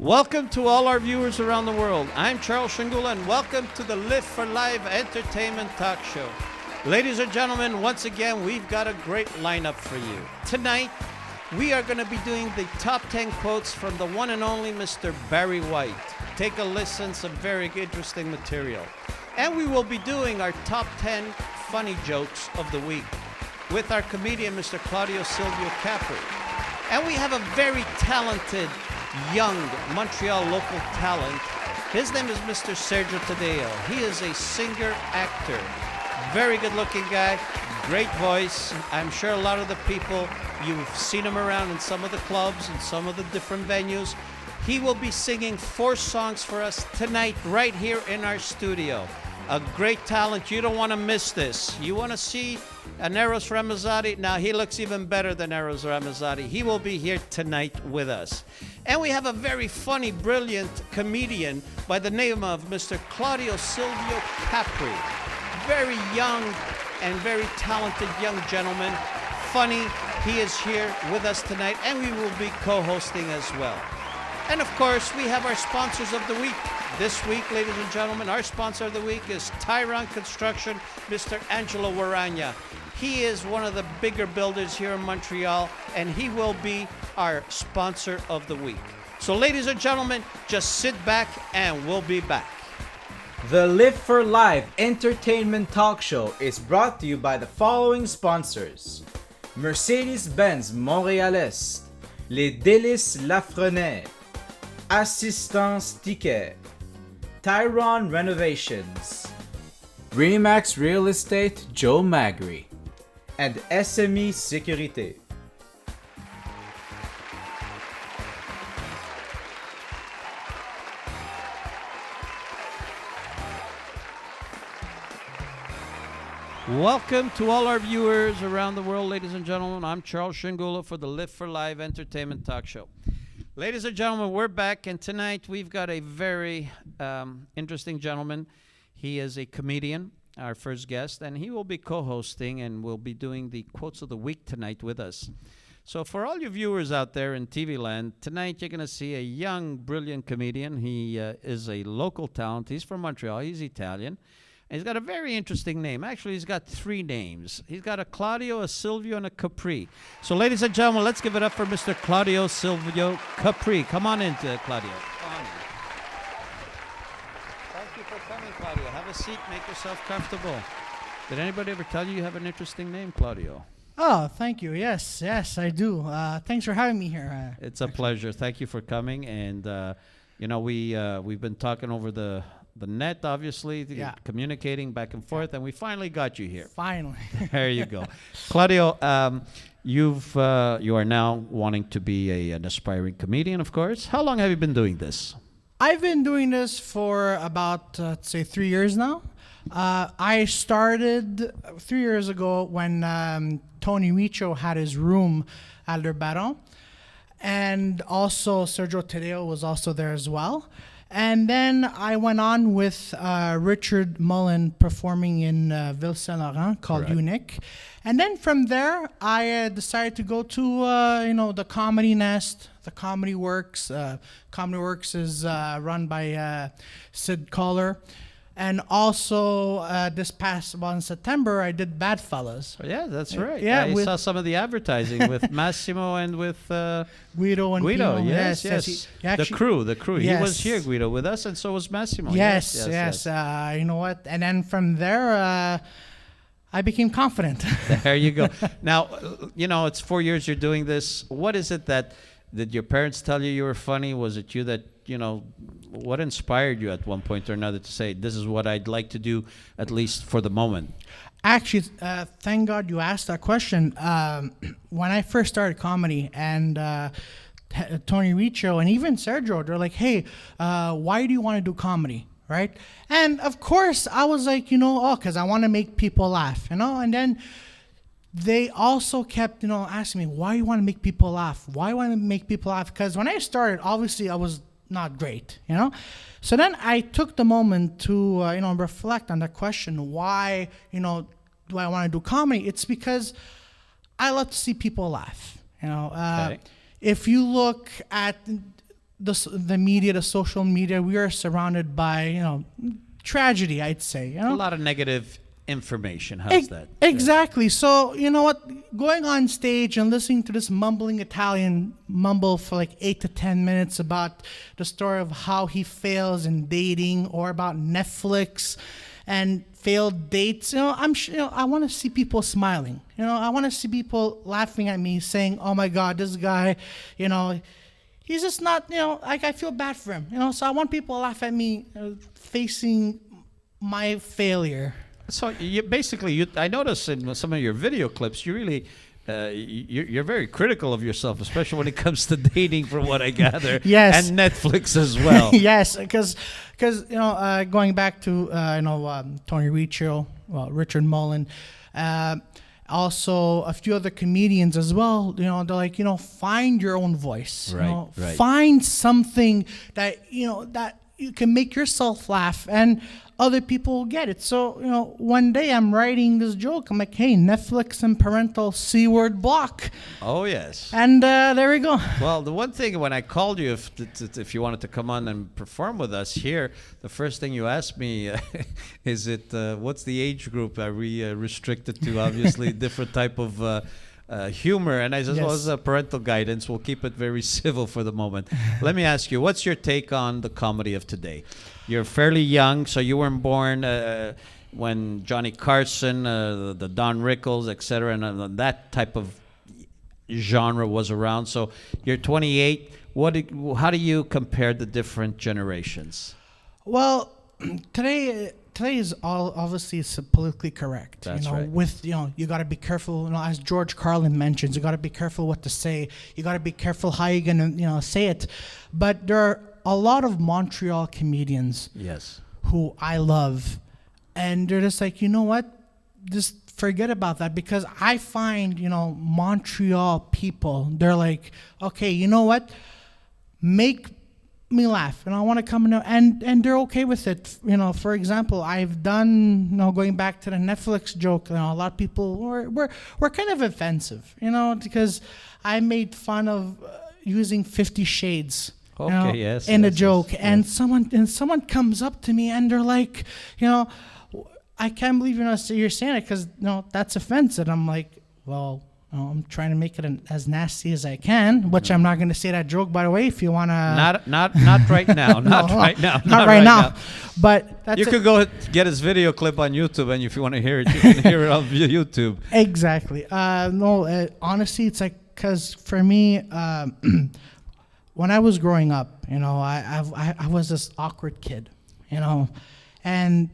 Welcome to all our viewers around the world. I'm Charles Sciangula, and welcome to the Live4Live Entertainment Talk Show. Ladies and gentlemen, once again, we've got a great lineup for you. Tonight, we are going to be doing the top 10 quotes from the one and only Mr. Barry White. Take a listen, some very interesting material. And we will be doing our top 10 funny jokes of the week with our comedian, Mr. Claudio Silvio Capri. And we have a very talented young Montreal local talent. His name is Mr. Sergio Taddeo. He is a singer, actor, very good looking guy, great voice. I'm sure a lot of the people, you've seen him around in some of the clubs and some of the different venues. He will be singing 4 songs for us tonight right here in our studio. A great talent. You don't want to miss this. You want to see an Eros Ramazzotti? Now, he looks even better than Eros Ramazzotti. He will be here tonight with us. And we have a very funny, brilliant comedian by the name of Mr. Claudio Silvio Capri. Very young and very talented young gentleman. Funny. He is here with us tonight, and we will be co-hosting as well. And of course, we have our sponsors of the week. This week, ladies and gentlemen, our sponsor of the week is Tyron Construction, Mr. Angelo Waragna. He is one of the bigger builders here in Montreal, and he will be our sponsor of the week. So, ladies and gentlemen, just sit back and we'll be back. The Live4Live Entertainment Talk Show is brought to you by the following sponsors: Mercedes-Benz Montréal-Est, Les Délices Lafrenière, Assistance Ticket, Tyron Renovations, Remax Real Estate Joe Magri, and SME Sécurité. Welcome to all our viewers around the world, ladies and gentlemen. I'm Charles Sciangula for the Live4Live Entertainment Talk Show. Ladies and gentlemen, we're back, and tonight we've got a very interesting gentleman. He is a comedian, our first guest, and he will be co-hosting and will be doing the quotes of the week tonight with us. So for all you viewers out there in TV land, tonight you're going to see a young, brilliant comedian. He is a local talent. He's from Montreal. He's Italian. And he's got a very interesting name. Actually, he's got 3 names. He's got a Claudio, a Silvio, and a Capri. So, ladies and gentlemen, let's give it up for Mr. Claudio Silvio Capri. Come on in, Claudio. Come on in. Thank you for coming, Claudio. Have a seat. Make yourself comfortable. Did anybody ever tell you have an interesting name, Claudio? Oh, thank you. Yes, I do. Thanks for having me here. It's a pleasure. Thank you for coming. And, you know, we've been talking over the net, obviously, communicating back and forth, and we finally got you here. Finally. There you go. Claudio, you are now wanting to be an aspiring comedian, of course. How long have you been doing this? I've been doing this for about, say, 3 years now. I started 3 years ago when Tony Riccio had his room at Le Baron, and also Sergio Taddeo was also there as well. And then I went on with Richard Mullen performing in Ville Saint-Laurent called Unique. And then from there, I decided to go to, the Comedy Nest, the Comedy Works. Comedy Works is run by Sid Collar. And also, this past in September, I did Bad Fellas. Oh, yeah, that's right. Yeah, I saw some of the advertising with Massimo and with Guido and Guido. Pino. Yes. He actually, The crew. Yes. He was here, Guido, with us, and so was Massimo. Yes. You know what? And then from there, I became confident. There you go. Now, it's 4 years you're doing this. What is it that did your parents tell you were funny? Was it you that, what inspired you at one point or another to say, this is what I'd like to do, at least for the moment? Actually, thank God you asked that question. When I first started comedy, and Tony Riccio and even Sergio, they're like, hey, why do you want to do comedy? Right? And of course, I was like, because I want to make people laugh, and then they also kept, asking me, why do you want to make people laugh? Why do you want to make people laugh? Because when I started, obviously, I was not great, So then I took the moment to, reflect on that question. Why, do I want to do comedy? It's because I love to see people laugh. Okay. If you look at the media, the social media, we are surrounded by, tragedy, I'd say. A lot of negative information. How's that? Exactly. So, you know what? Going on stage and listening to this mumbling Italian mumble for like 8 to 10 minutes about the story of how he fails in dating or about Netflix and failed dates. I want to see people smiling. I want to see people laughing at me saying, oh my God, this guy, he's just not, like I feel bad for him. So I want people to laugh at me facing my failure. So you basically, I notice in some of your video clips, you really, you're very critical of yourself, especially when it comes to dating, from what I gather. Yes. And Netflix as well. Yes, because going back to Tony Riccio, Richard Mullen, also a few other comedians as well. They're like, find your own voice. Right. Find something that that you can make yourself laugh and other people will get it. So, one day I'm writing this joke. I'm like, hey, Netflix and parental C-word block. Oh, yes. And there we go. Well, the one thing when I called you, if you wanted to come on and perform with us here, the first thing you asked me is what's the age group? Are we restricted to obviously different type of humor? And I said, Yes. well, it's a parental guidance. We'll keep it very civil for the moment. Let me ask you, what's your take on the comedy of today? You're fairly young, so you weren't born when Johnny Carson, the Don Rickles, etc., and that type of genre was around. So you're 28. How do you compare the different generations? Well, today is all obviously politically correct. That's right. With you got to be careful. As George Carlin mentions, you got to be careful what to say. You got to be careful how you're gonna say it. But there are a lot of Montreal comedians, Yes. who I love, and they're just like, you know what, just forget about that, because I find Montreal people, they're like, okay, you know what, make me laugh, and I want to come in, and they're okay with it. For example, I've done, going back to the Netflix joke, a lot of people were kind of offensive, because I made fun of using 50 Shades. Okay, yes. In a yes, joke, yes, and yes. someone comes up to me and they're like, I can't believe you're saying it, because that's offensive. I'm like, well, I'm trying to make it as nasty as I can, which I'm not going to say that joke, by the way. If you want to, Not right now, not right now, not right now. But that's you could go get his video clip on YouTube, and if you want to hear it, you can hear it on YouTube. Exactly. Honestly, it's like, because for me, when I was growing up, I was this awkward kid, and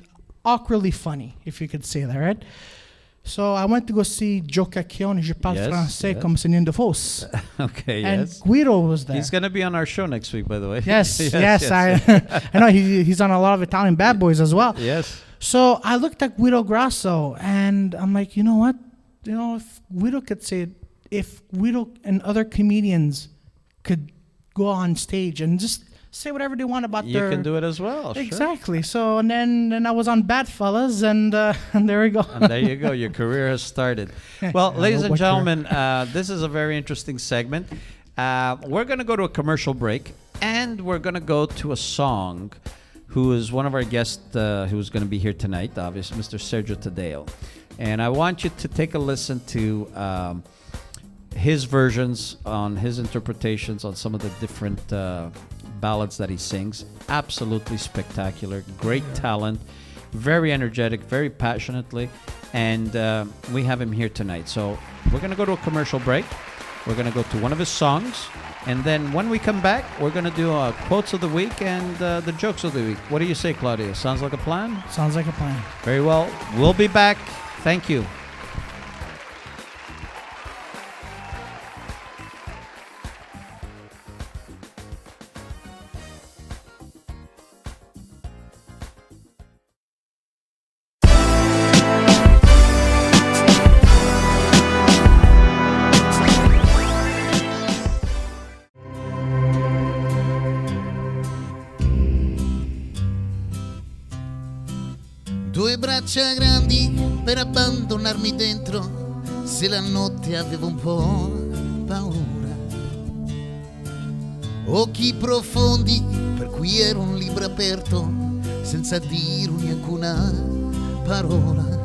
awkwardly funny, if you could say that, right? So I went to go see Joe Cacchione, Je parle Yes, français yes. comme Céline de Fausse. Okay, And yes. Guido was there. He's going to be on our show next week, by the way. Yes, yes. I know he's on a lot of Italian Bad Boys as well. Yes. So I looked at Guido Grasso, and I'm like, you know what? If Guido could say it, if Guido and other comedians could go on stage and just say whatever they want about You can do it as well. Sure. Exactly. So and then I was on Bad Fellas, and there we go. And there you go. Your career has started. Well, ladies and what gentlemen, this is a very interesting segment. We're going to go to a commercial break, and we're going to go to a song who is one of our guests who's going to be here tonight, obviously, Mr. Sergio Taddeo. And I want you to take a listen to his versions, on his interpretations on some of the different ballads that he sings. Absolutely spectacular, great talent, very energetic, very passionately, and we have him here tonight. So we're going to go to a commercial break. We're going to go to one of his songs, and then when we come back, we're going to do quotes of the week and the jokes of the week. What do you say, Claudio? Sounds like a plan? Sounds like a plan. Very well. We'll be back. Thank you. Due braccia grandi per abbandonarmi dentro, se la notte avevo un po' paura. occhi profondi per cui ero un libro aperto senza dire neanche parola.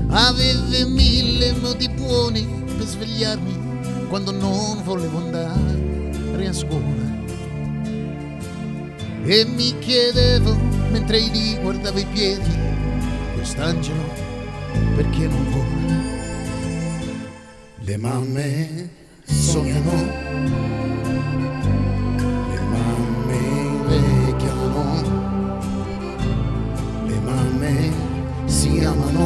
Aveva mille modi buoni per svegliarmi quando non volevo andare a scuola. E mi chiedevo mentre lì guardavo i piedi, quest'angelo perché non vola? Le mamme sognano, le mamme invecchiano, le mamme si amano,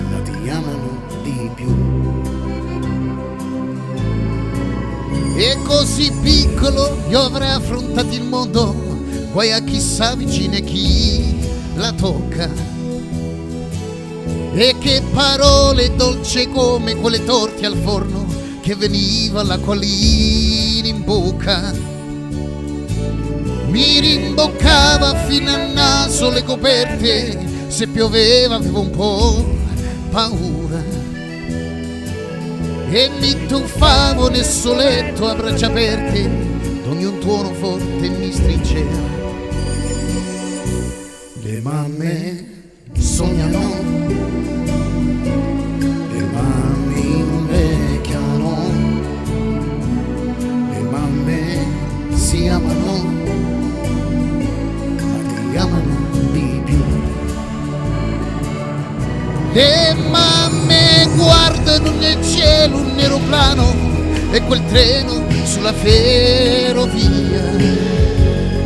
ma ti amano di più. E così piccolo io avrei affrontato il mondo, guai a chi sta vicino e chi la tocca. E che parole dolci come quelle torte al forno che veniva la collina in bocca. Mi rimboccava fino al naso le coperte, se pioveva avevo un po' paura. E mi tuffavo nel soletto a braccia aperte, d'ogni un tuono forte mi stringeva. Le mamme sognano, le mamme invecchiano, le mamme si amano, ma ti amano di più. Le mamme guardano nel cielo un aeroplano e quel treno sulla ferrovia.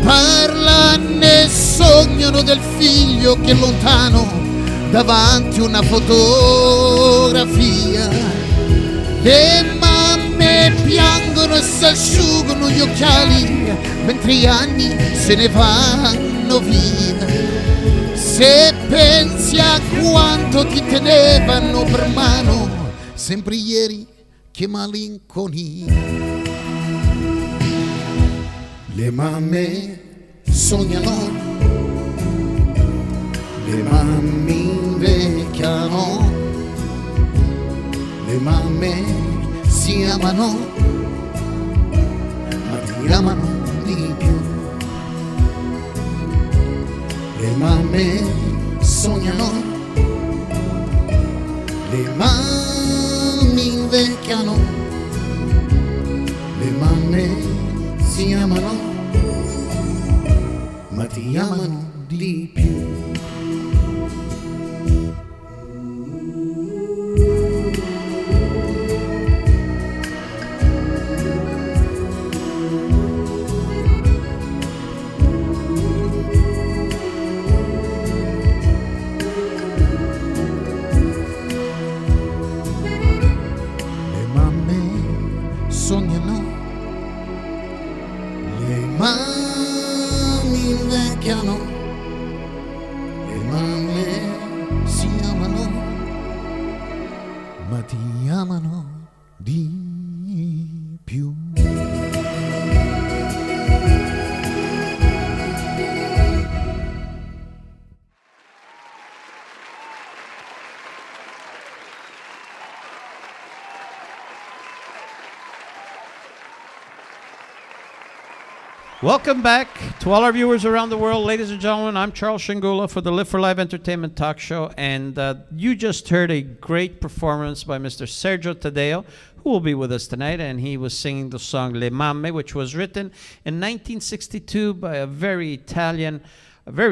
Parlano e sognano del figlio che è lontano davanti una fotografia. Le mamme piangono e si asciugano gli occhiali mentre gli anni se ne vanno via. Se pensi a quanto ti tenevano per mano, sempre ieri che malinconia. Le mamme sognano, le mamme invecchiano, le mamme si amano, ma ti amano di più. Le mamme sognano, le mamme invecchiano, le mamme si amano, ma ti amano di più. Sognano, le mamme invecchiano, le mamme si amano, ma ti amano di più. Welcome back to all our viewers around the world. Ladies and gentlemen, I'm Charles Sciangula for the Live4Live Entertainment Talk Show. And you just heard a great performance by Mr. Sergio Taddeo, who will be with us tonight. And he was singing the song Le Mamme, which was written in 1962 by a very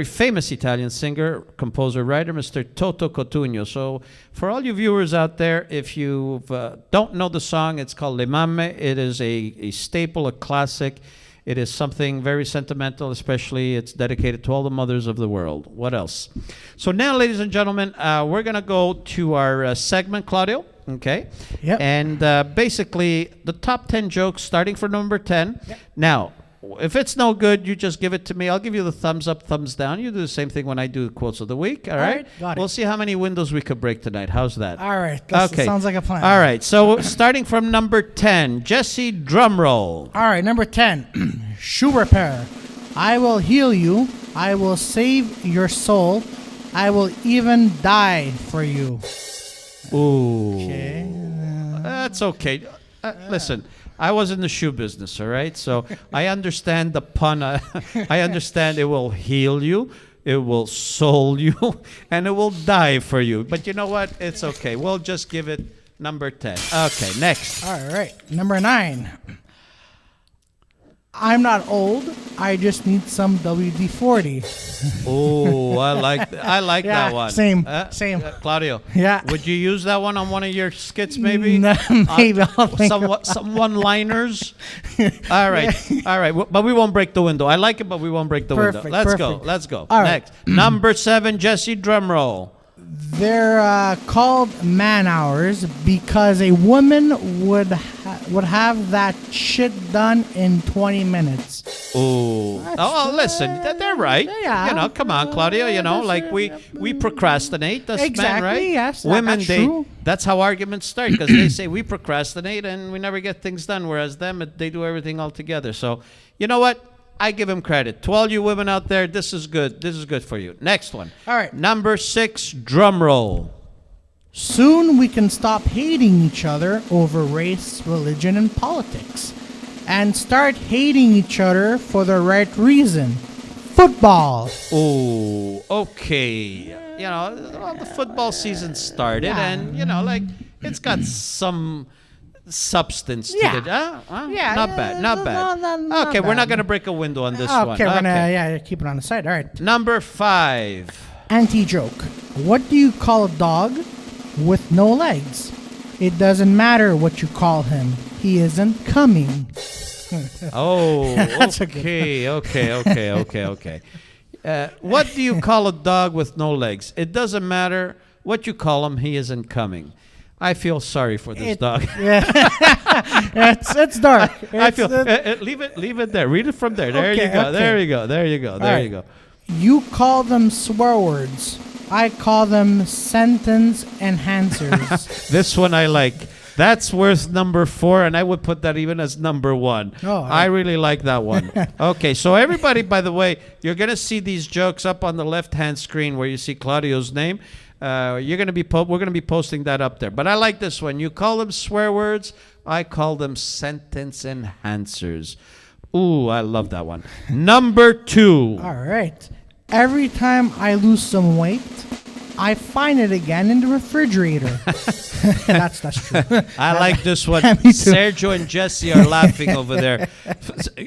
famous Italian singer, composer, writer, Mr. Toto Cotugno. So for all you viewers out there, if you don't know the song, it's called Le Mamme. It is a staple, a classic. It is something very sentimental, especially it's dedicated to all the mothers of the world. What else? So now, ladies and gentlemen, we're going to go to our segment, Claudio. Okay? Yep. And basically, the top 10 jokes starting from number 10. Yep. Now, if it's no good, you just give it to me. I'll give you the thumbs up, thumbs down. You do the same thing when I do quotes of the week. All right? Got it. We'll see how many windows we could break tonight. How's that? All right. Okay. Sounds like a plan. All right. So starting from number 10, Jesse, drum roll. All right. Number 10, shoe repair. I will heal you. I will save your soul. I will even die for you. Ooh. Okay. That's okay. Listen, I was in the shoe business, all right? So I understand the pun. I understand it will heal you, it will soul you, and it will die for you. But you know what? It's okay. We'll just give it number 10. Okay, next. All right. Number 9. I'm not old. I just need some WD-40. Oh, I like Yeah, that one. same. Claudio. Yeah. Would you use that one on one of your skits, maybe? No, maybe I'll think some one-liners. All right, all right. But we won't break the window. I like it, but we won't break the window. Let's go. Let's go. All Next, number 7, Jesse. Drum roll. They're called man hours because a woman would have that shit done in 20 minutes. Oh, listen, they're right. Yeah. You know, come on, Claudio. You know, like we procrastinate. That's Exactly, men, right? yes, Women, that's true. that's how arguments start because they say we procrastinate and we never get things done, whereas them, they do everything all together. So, you know what? I give him credit. To all you women out there, this is good. This is good for you. Next one. All right. Number 6, drum roll. Soon we can stop hating each other over race, religion, and politics and start hating each other for the right reason. Football. Oh, okay. You know, well, the football season started, and you know, like it's got some substance to it. Yeah, not bad, not bad. not Okay, we're bad. not gonna break a window on this one. Okay, we're gonna keep it on the side. All right. Number 5. Anti-joke. What do you call a dog with no legs? It doesn't matter what you call him. He isn't coming. Oh, That's a good okay. What do you call a dog with no legs? It doesn't matter what you call him. He isn't coming. I feel sorry for this dog. Yeah. it's dark. I feel leave it there. Read it from there. There you go. There you go. There you go. There you go. You call them swear words. I call them sentence enhancers. This one I like. That's worth number 4, and I would put that even as number 1. Oh, I really like that one. Okay, so everybody, by the way, you're gonna see these jokes up on the left-hand screen where you see Claudio's name. We're gonna be posting that up there. But I like this one. You call them swear words. I call them sentence enhancers. Ooh, I love that one. Number 2. All right. Every time I lose some weight, I find it again in the refrigerator. That's true. I like this one. Me too. Sergio and Jesse are laughing over there.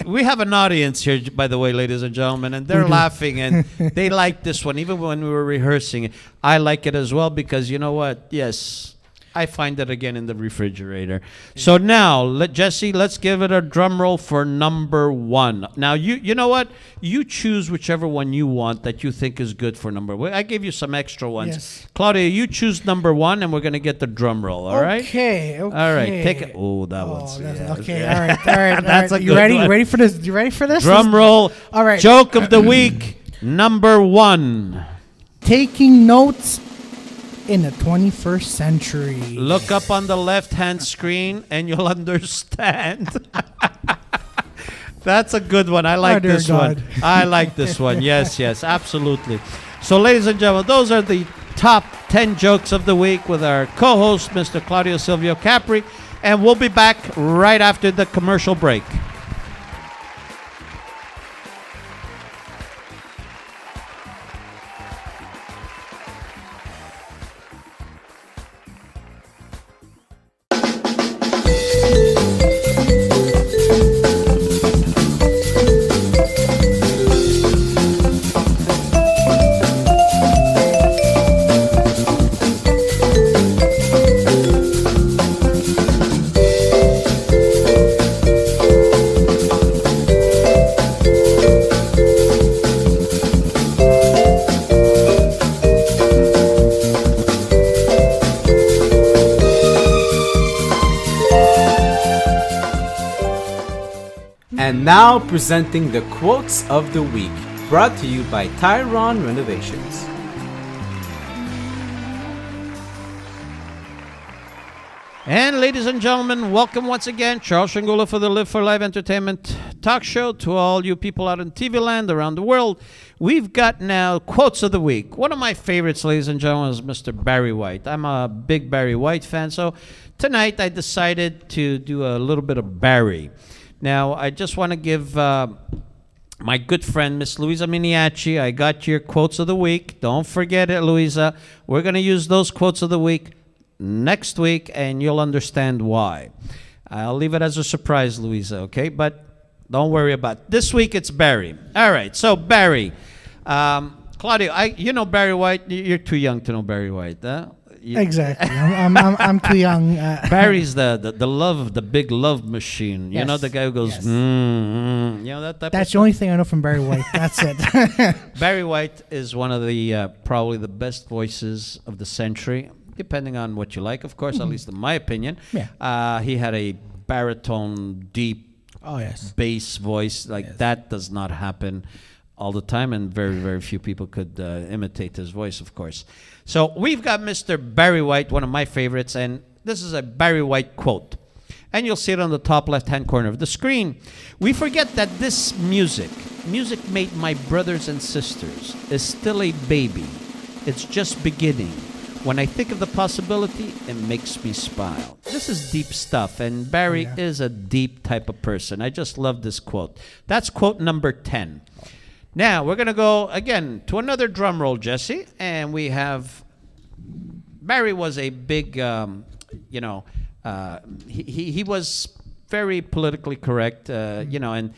We have an audience here, by the way, ladies and gentlemen, and they're laughing, and they like this one. Even when we were rehearsing it, I like it as well because you know what? Yes, I find it again in the refrigerator. So now, Jesse, let's give it a drum roll for number 1. Now, you know what? You choose whichever one you want that you think is good for number 1. I gave you some extra ones. Yes. Claudia, you choose number 1, and we're going to get the drum roll, all right? Okay. All right, take it. Oh, that one's... Okay. yeah. All right. That's a You good ready? one. You ready for this? You ready for this? Drum roll. All right. Joke of the week, number 1. Taking notes in the 21st century. Look up on the left-hand screen and you'll understand. That's a good one. I like dear this God. one. I like this one. Yes, absolutely. So, ladies and gentlemen, those are the top 10 jokes of the week with our co-host, Mr. Claudio Silvio Capri. And we'll be back right after the commercial break. And now presenting the quotes of the week, brought to you by Tyron Renovations. And ladies and gentlemen, welcome once again. Charles Sciangula for the Live4Live Entertainment Talk Show. To all you people out in TV land around the world, we've got now quotes of the week. One of my favorites, ladies and gentlemen, is Mr. Barry White. I'm a big Barry White fan, so tonight I decided to do a little bit of Barry. Now, I just want to give my good friend, Miss Luisa Miniaci, I got your quotes of the week. Don't forget it, Luisa. We're going to use those quotes of the week next week, and you'll understand why. I'll leave it as a surprise, Luisa, okay? But don't worry about it. This week, it's Barry. All right, so Barry. Claudio, you know Barry White. You're too young to know Barry White, huh? Exactly. I'm too young. Barry's the big love machine. You Yes. know, the guy who goes, Yes. You know, that type That's of the only thing I know from Barry White. That's it. Barry White is one of the probably the best voices of the century, depending on what you like, of course, at least in my opinion. Yeah. He had a baritone, deep Oh, yes. bass voice. Like, Yes. that does not happen all the time, and very, very few people could imitate his voice, of course. So we've got Mr. Barry White, one of my favorites, and this is a Barry White quote. And you'll see it on the top left-hand corner of the screen. We forget that this music made my brothers and sisters, is still a baby. It's just beginning. When I think of the possibility, it makes me smile. This is deep stuff, and Barry is a deep type of person. I just love this quote. That's quote number 10. Now, we're going to go, again, to another drum roll, Jesse, and we have... Barry was a big, he was very politically correct, and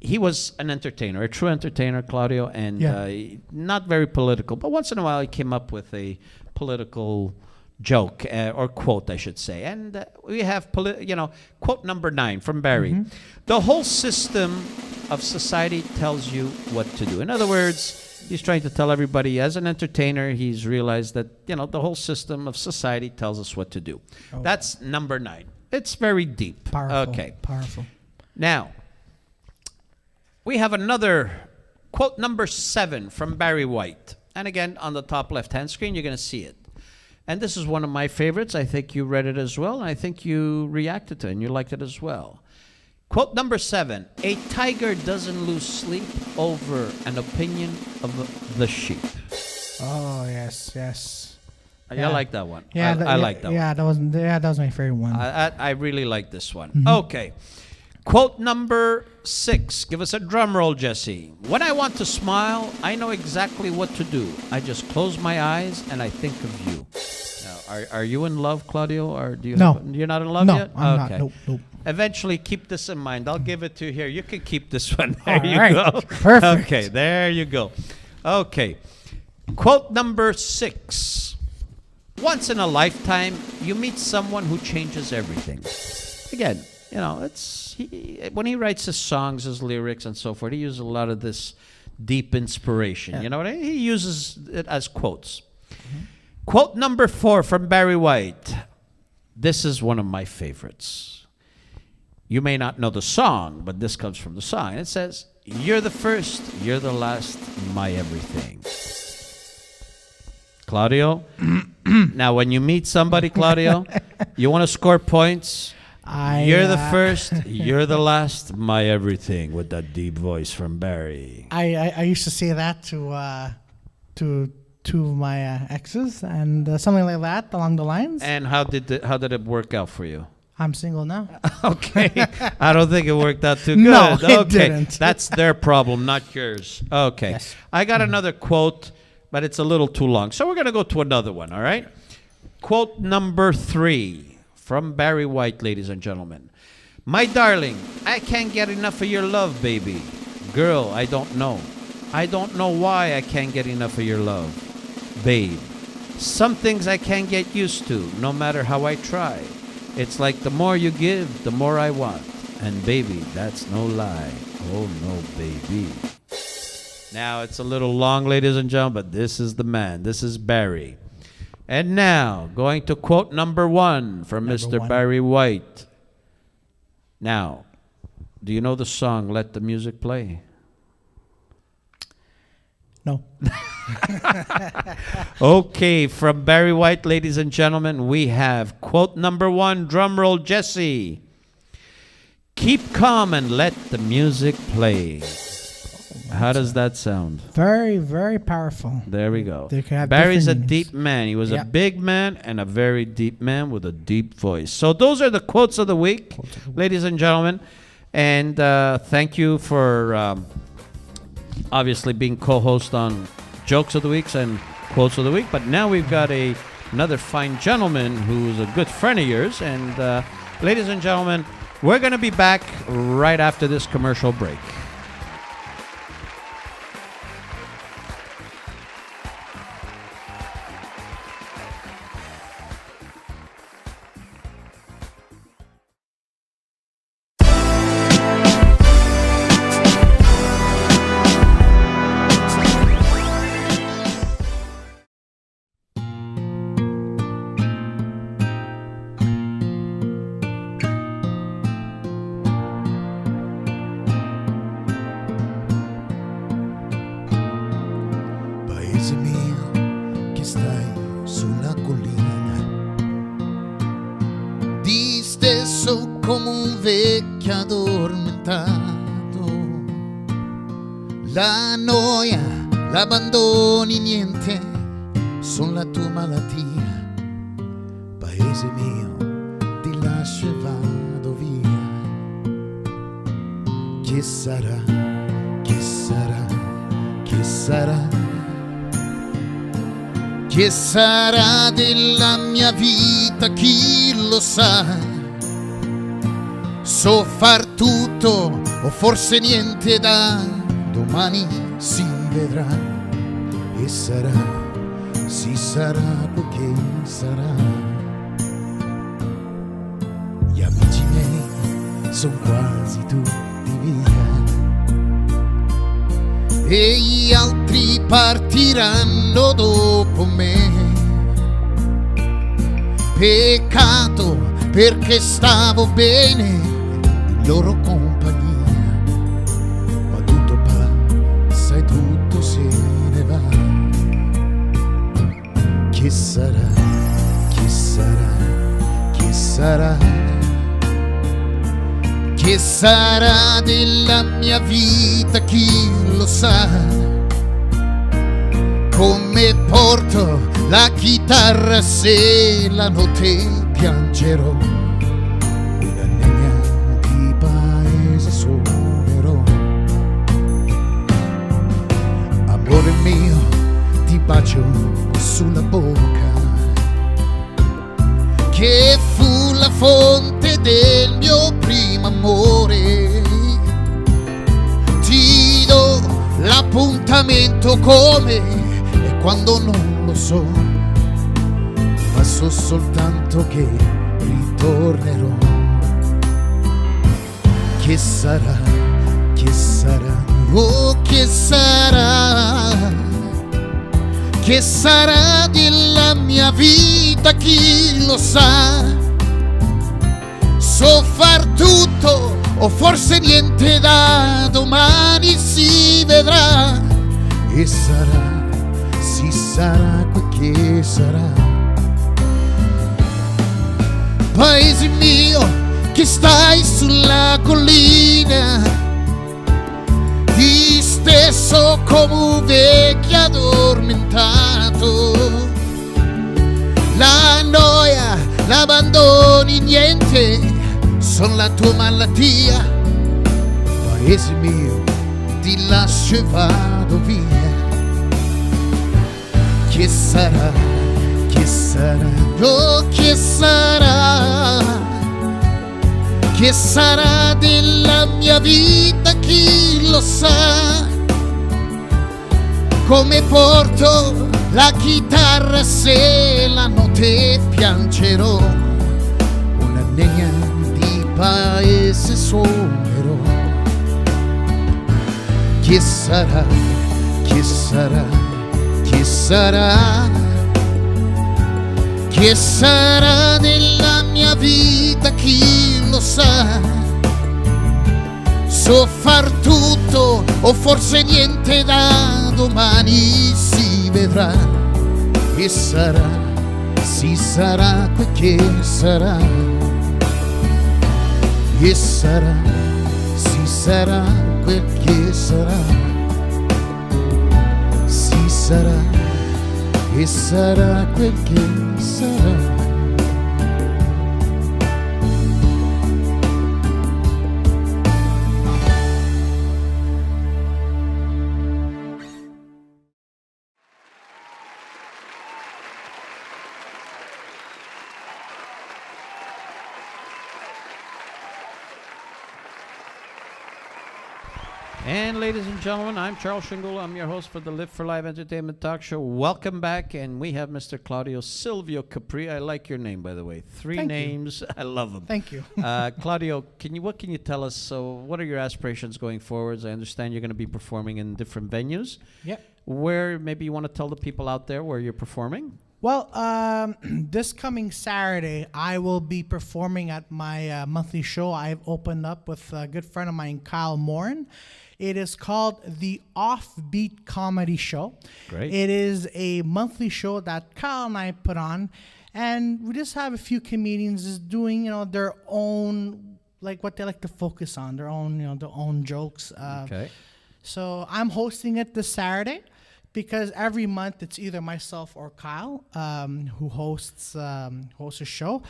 he was an entertainer, a true entertainer, Claudio, and not very political. But once in a while, he came up with a political joke, or quote, I should say. And we have, quote number 9 from Barry. The whole system of society tells you what to do. In other words, he's trying to tell everybody, as an entertainer, he's realized that, the whole system of society tells us what to do. Oh. That's number 9. It's very deep. Powerful. Okay. Powerful. Now, we have another quote number 7 from Barry White. And again, on the top left-hand screen, you're going to see it. And this is one of my favorites. I think you read it as well, and I think you reacted to it, and you liked it as well. Quote number 7, a tiger doesn't lose sleep over an opinion of the sheep. Oh, yes, yes. I like that one. Yeah, I like that one. That was my favorite one. I really like this one. Okay. Quote number 6. Give us a drum roll, Jesse. When I want to smile, I know exactly what to do. I just close my eyes and I think of you. Now, are you in love, Claudio, or do you? No. You're not in love No, yet? I'm Okay. not. Nope. Eventually, keep this in mind. I'll give it to you here. You can keep this one. There All you right. go. Perfect. Okay, there you go. Okay. Quote number 6. Once in a lifetime, you meet someone who changes everything. Again, when he writes his songs, his lyrics, and so forth, he uses a lot of this deep inspiration. Yeah. You know what I mean? He uses it as quotes. Quote number 4 from Barry White. This is one of my favorites. You may not know the song, but this comes from the song. It says, "You're the first, you're the last, my everything." Claudio, now when you meet somebody, Claudio, you want to score points. You're the first, you're the last, my everything, with that deep voice from Barry. I used to say that to two of my exes, and something like that along the lines. And how did it work out for you? I'm single now. Okay. I don't think it worked out too good. No, it okay. didn't. That's their problem, not yours. Okay. Yes. I got another quote, but it's a little too long. So we're going to go to another one, all right? Quote number 3 from Barry White, ladies and gentlemen. My darling, I can't get enough of your love, baby. Girl, I don't know. I don't know why I can't get enough of your love. Babe, some things I can't get used to, no matter how I try. It's like the more you give, the more I want. And baby, that's no lie. Oh no, baby. Now, it's a little long, ladies and gentlemen, but this is the man. This is Barry. And now, going to quote number 1 from Mr. 1. Barry White. Now, do you know the song, Let the Music Play? No. Okay, from Barry White, ladies and gentlemen, we have quote number 1, drum roll, Jesse. Keep calm and let the music play. How does that sound? Very, very powerful. There we go. They could have Barry's a different deep man. He was a Yep. big man and a very deep man with a deep voice. So those are the quotes of the week, ladies and gentlemen. And thank you for obviously being co-host on Jokes of the Weeks and Quotes of the Week. But now we've got another fine gentleman who's a good friend of yours. And ladies and gentlemen, we're going to be back right after this commercial break. Paese mio che stai sulla collina, disteso come un vecchio addormentato. La noia, l'abbandoni, niente, son la tua malattia. Paese mio, ti lascio e vado via. Che sarà, che sarà, che sarà? Che sarà della mia vita, chi lo sa? So far tutto o forse niente, da domani si vedrà. E sarà, si sarà quel che sarà. Gli amici miei son quasi tutti via e gli altri partiranno dopo me. Peccato, perché stavo bene in loro compagnia, ma tutto passa e tutto se ne va. Che sarà, che sarà, che sarà? Che sarà della mia vita, chi lo sa? Come porto la chitarra se la notte piangerò? Una legna di paese suonerò. Amore mio, ti bacio sulla bocca, che fu la fonte del mio primo amore. Ti do l'appuntamento come e quando non lo so, ma so soltanto che ritornerò. Che sarà, che sarà, oh che sarà? Che sarà della mia vita, chi lo sa? So far tutto o forse niente, da domani si vedrà. E sarà, si sarà quel che sarà. Paese mio che stai sulla collina, disteso come un vecchio addormentato. La noia, l'abbandoni, niente, son la tua malattia. Paese mio, ti lascio e vado via. Che sarà, che sarà, oh che sarà? Che sarà della mia vita, chi lo sa? Come porto la chitarra se la notte piangerò? Una legna di paese suonerò. Che sarà, che sarà, che sarà? Che sarà della mia vita, chi lo sa? So far tutto o forse niente, da domani si vedrà. E sarà, si sarà quel che sarà. E sarà, si sarà quel che sarà. sarà, e sarà quel che sarà. And ladies and gentlemen, I'm Charles Sciangula. I'm your host for the Live4Live Entertainment Talk Show. Welcome back, and we have Mr. Claudio Silvio Capri. I like your name, by the way. Three Thank names. You. I love them. Thank you. Claudio, what can you tell us? So what are your aspirations going forwards? I understand you're going to be performing in different venues. Yep. Where maybe you want to tell the people out there where you're performing? Well, this coming Saturday, I will be performing at my monthly show I've opened up with a good friend of mine, Kyle Morin. It is called the Offbeat Comedy Show. Great. It is a monthly show that Kyle and I put on, and we just have a few comedians just doing, their own, like what they like to focus on, their own, their own jokes. Okay. So I'm hosting it this Saturday because every month it's either myself or Kyle who hosts a show.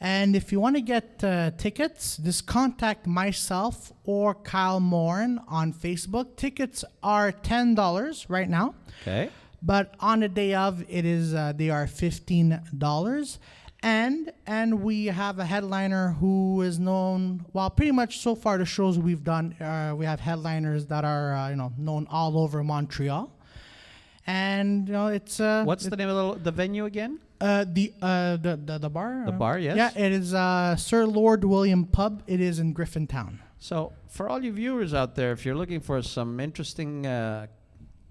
And if you want to get tickets, just contact myself or Kyle Morin on Facebook. Tickets are $10 right now. Okay. But on the day of, they are $15. And we have a headliner who is known, well, pretty much so far the shows we've done, we have headliners that are known all over Montreal. And it's what's the name of the venue again? The bar. The bar, yes. Yeah, it is Sir Lord William Pub. It is in Griffintown. So for all you viewers out there, if you're looking for some interesting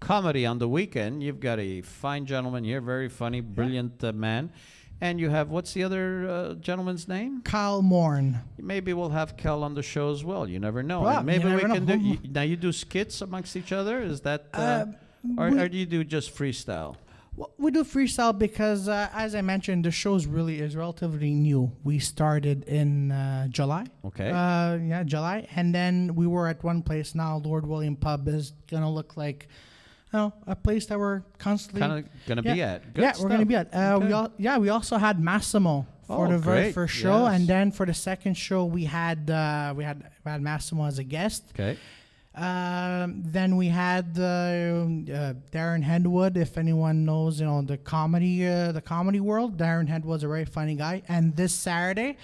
comedy on the weekend, you've got a fine gentleman here, very funny, brilliant man. And you have, what's the other gentleman's name? Kyle Morin. Maybe we'll have Kel on the show as well. You never know. Well, And maybe you we never can know. do. Now you do skits amongst each other. Is that, or do you do just freestyle? Well, we do freestyle because, as I mentioned, the show is relatively new. We started in July. Okay. July, and then we were at one place. Now Lord William Pub is gonna look like, a place that we're constantly Kind of gonna be at. Good we're gonna stuff. be at. Okay. We also had Massimo for the very great. first show, Yes. and then for the second show we had Massimo as a guest. Okay. Then we had Darren Hedwood. If anyone knows, the comedy world, Darren Hedwood's a very funny guy. And this Saturday,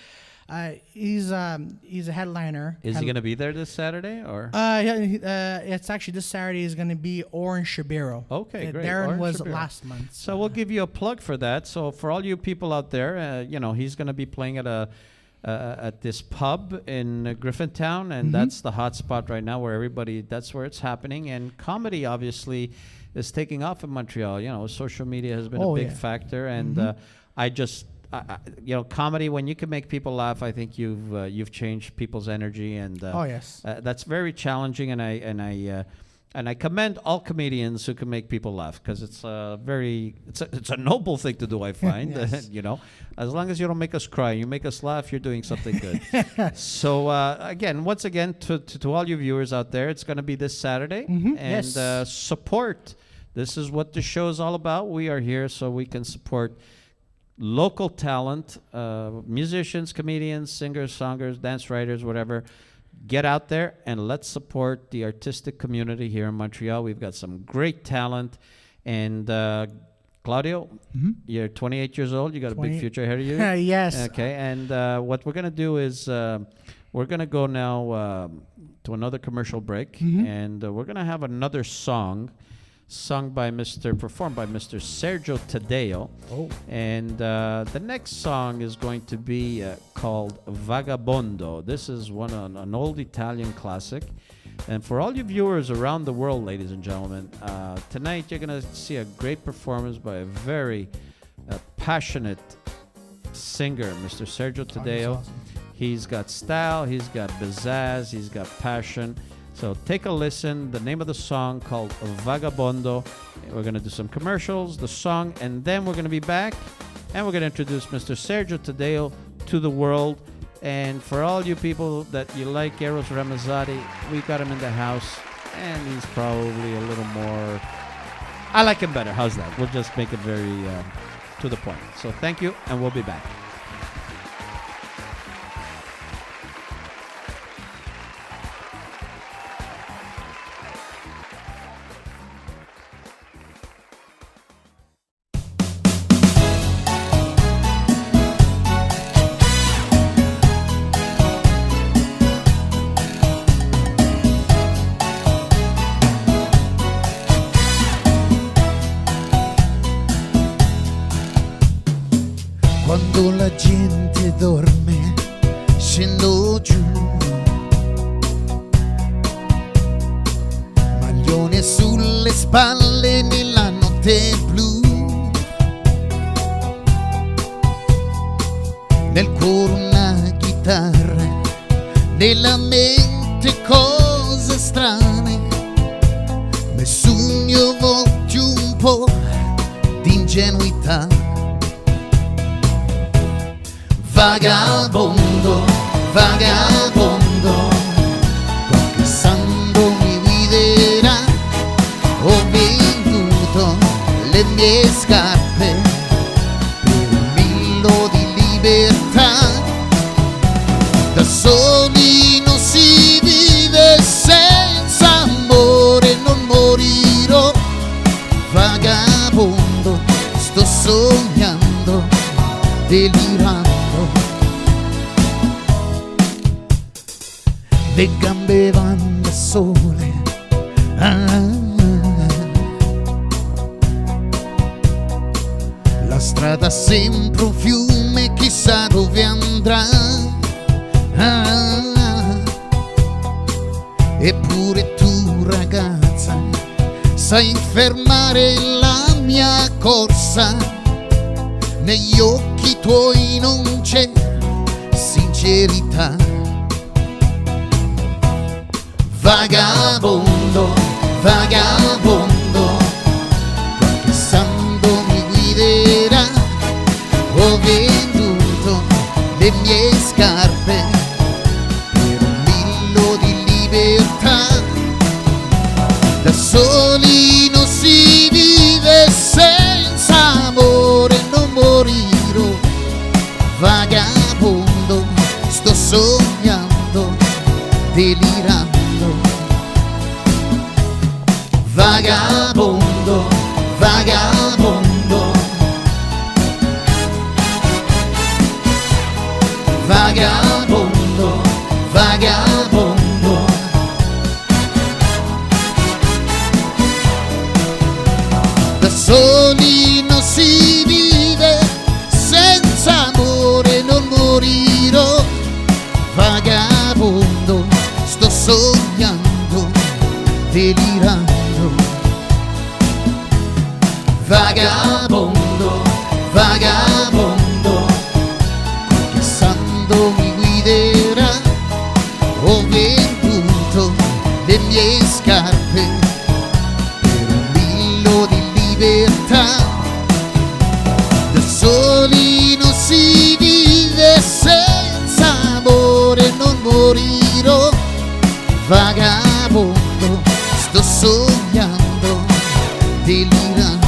he's a headliner. Is he going to be there this Saturday or? It's actually this Saturday is going to be Orange Shabiro. Okay, great. Darren Orange was Shabiro. last month. So we'll give you a plug for that. So for all you people out there, he's going to be playing at this pub in Griffintown, and that's the hot spot right now where that's where it's happening. And comedy obviously is taking off in Montreal. Social media has been a big factor, and comedy, when you can make people laugh, I think you've changed people's energy, and yes, that's very challenging. And I commend all comedians who can make people laugh, because it's a noble thing to do, I find. Yes. As long as you don't make us cry, you make us laugh, you're doing something good. So once again, to all you viewers out there, it's going to be this Saturday, and Yes. support. This is what the show is all about. We are here so we can support local talent, musicians, comedians, singers, songers, dance writers, whatever. Get out there and let's support the artistic community here in Montreal. We've got some great talent. And Claudio, you're 28 years old. You got a big future ahead of you. Yes. Okay. And what we're going to do is we're going to go now to another commercial break. And we're going to have another song performed by Mr. Sergio Taddeo. Oh. And the next song is going to be called Vagabondo. This is an old Italian classic. And for all you viewers around the world, ladies and gentlemen, tonight you're going to see a great performance by a very passionate singer, Mr. Sergio Taddeo. Awesome. He's got style, he's got pizzazz, he's got passion. So take a listen. The name of the song called Vagabondo. We're going to do some commercials, the song, and then we're going to be back, and we're going to introduce Mr. Sergio Taddeo to the world. And for all you people that you like Eros Ramazzotti, we got him in the house, and he's probably a little more I like it better. How's that? We'll just make it very to the point. So thank you, and we'll be back. Quando la gente dorme, scendo giù, maglione sulle spalle nella notte blu, nel cuore una chitarra, nella mente cose strane, mi sogno voglio un po' di ingenuità. Vagabondo, vagabondo, qualche santo mi guiderà. Ho venduto le mie scarpe per un filo di libertà. Da soli non si vive, senza amore non morirò. Vagabondo, sto sognando, delirando. Le gambe vanno da sole, la strada sempre un fiume, chissà dove andrà. Eppure tu ragazza sai fermare la mia corsa, negli occhi tuoi non c'è sincerità. Vagabondo, vagabondo, qualche santo mi guiderà. Ho venduto le mie scarpe per un filo di libertà. Da soli non si vive, senza amore non morirò. Vagabondo, sto sognando, delirando. Vagabondo, vagabondo, vagabondo, vagabondo. Da soli non si vive, senza amore non morirò. Vagabondo, sto sognando, delirando. Vagabondo, vagabondo, qualche santo mi guiderà. Ho venduto le mie scarpe per un filo di libertà. Da soli non si vive, senza amore non morirò. Vagabondo, sto sognando, delirando.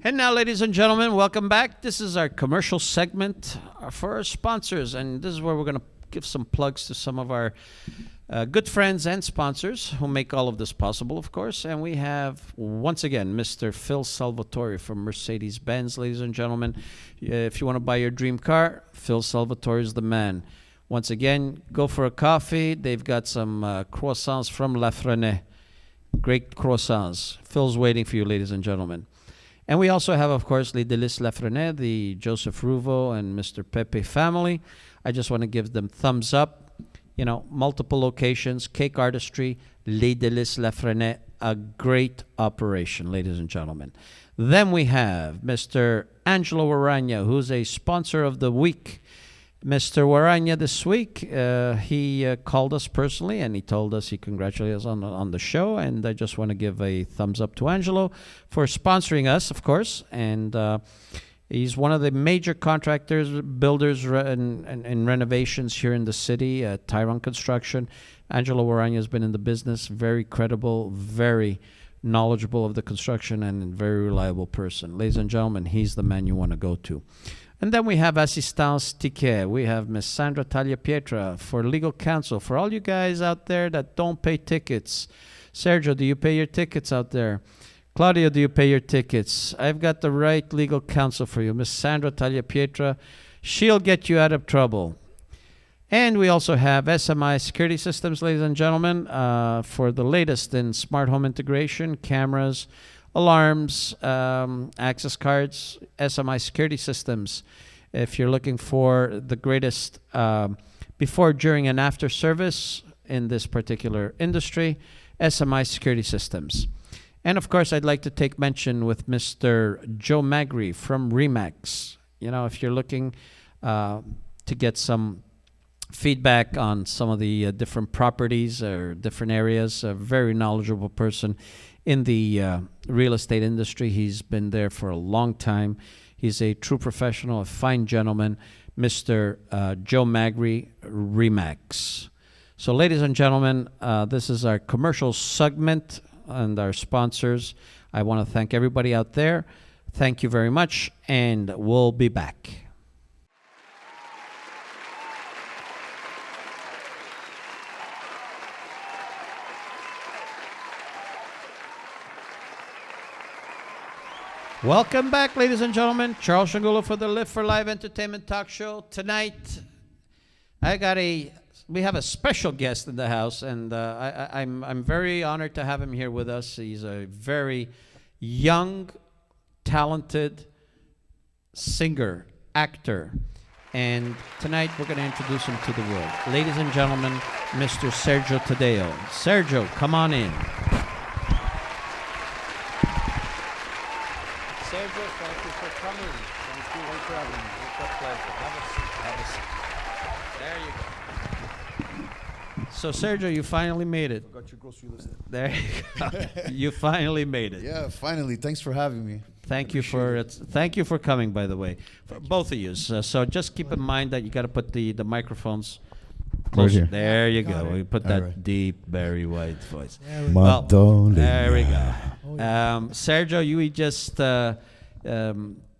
And now, ladies and gentlemen, welcome back. This is our commercial segment for our sponsors. And this is where we're going to give some plugs to some of our good friends and sponsors who make all of this possible, of course. And we have, once again, Mr. Phil Salvatore from Mercedes-Benz, ladies and gentlemen. If you want to buy your dream car, Phil Salvatore is the man. Once again, go for a coffee. They've got some croissants from La Frenais. Great croissants. Phil's waiting for you, ladies and gentlemen. And we also have, of course, Les Délices La Frenais, the Joseph Ruvo and Mr. Pepe family. I just want to give them thumbs up. You know, multiple locations, cake artistry, Les Délices La Frenais, a great operation, ladies and gentlemen. Then we have Mr. Angelo Aragna, who's a sponsor of the week. Mr. Waranya this week, he called us personally and he told us he congratulated us on the show. And I just want to give a thumbs up to Angelo for sponsoring us, of course. And He's one of the major contractors, builders, and renovations here in the city at Tyrone Construction. Angelo Waragna has been in the business, very credible, very knowledgeable of the construction, and very reliable person. Ladies and gentlemen, he's the man you want to go to. And then we have Assistance Ticket. We have Miss Sandra Tagliapietra for legal counsel. For all you guys out there that don't pay tickets. Sergio, do you pay your tickets out there? Claudio, do you pay your tickets? I've got the right legal counsel for you, Miss Sandra Tagliapietra. She'll get you out of trouble. And we also have SMI Security Systems, ladies and gentlemen, for the latest in smart home integration, cameras, alarms, access cards, SMI Security Systems. If you're looking for the greatest before, during, and after service in this particular industry, SMI Security Systems. And of course, I'd like to take mention with Mr. Joe Magri from Remax. You know, if you're looking to get some feedback on some of the different properties or different areas, a very knowledgeable person in the real estate industry. He's been there for a long time. He's a true professional, a fine gentleman, Mr. Joe Magri, Remax. So, ladies and gentlemen, this is our commercial segment and our sponsors. I want to thank everybody out there. Thank you very much, and we'll be back. Welcome back, ladies and gentlemen. Charles Sciangula for the Live4Live Entertainment Talk Show. Tonight, we have a special guest in the house, and I'm very honored to have him here with us. He's a very young, talented singer, actor, and tonight we're going to introduce him to the world. Ladies and gentlemen, Mr. Sergio Taddeo. Sergio, come on in. Sergio, thank you for coming. Thank you for having me. It's a pleasure. Have a seat. There you go. So, Sergio, you finally made it. Got your grocery list. There you go. You finally made it. Yeah, finally. Thanks for having me. Thank you for coming, by the way, for both of you. So just keep in mind that you got to put the microphones closer. Right here. There you go. Got it. We put All that right. deep, very white voice. Well, There we go. Sergio, you just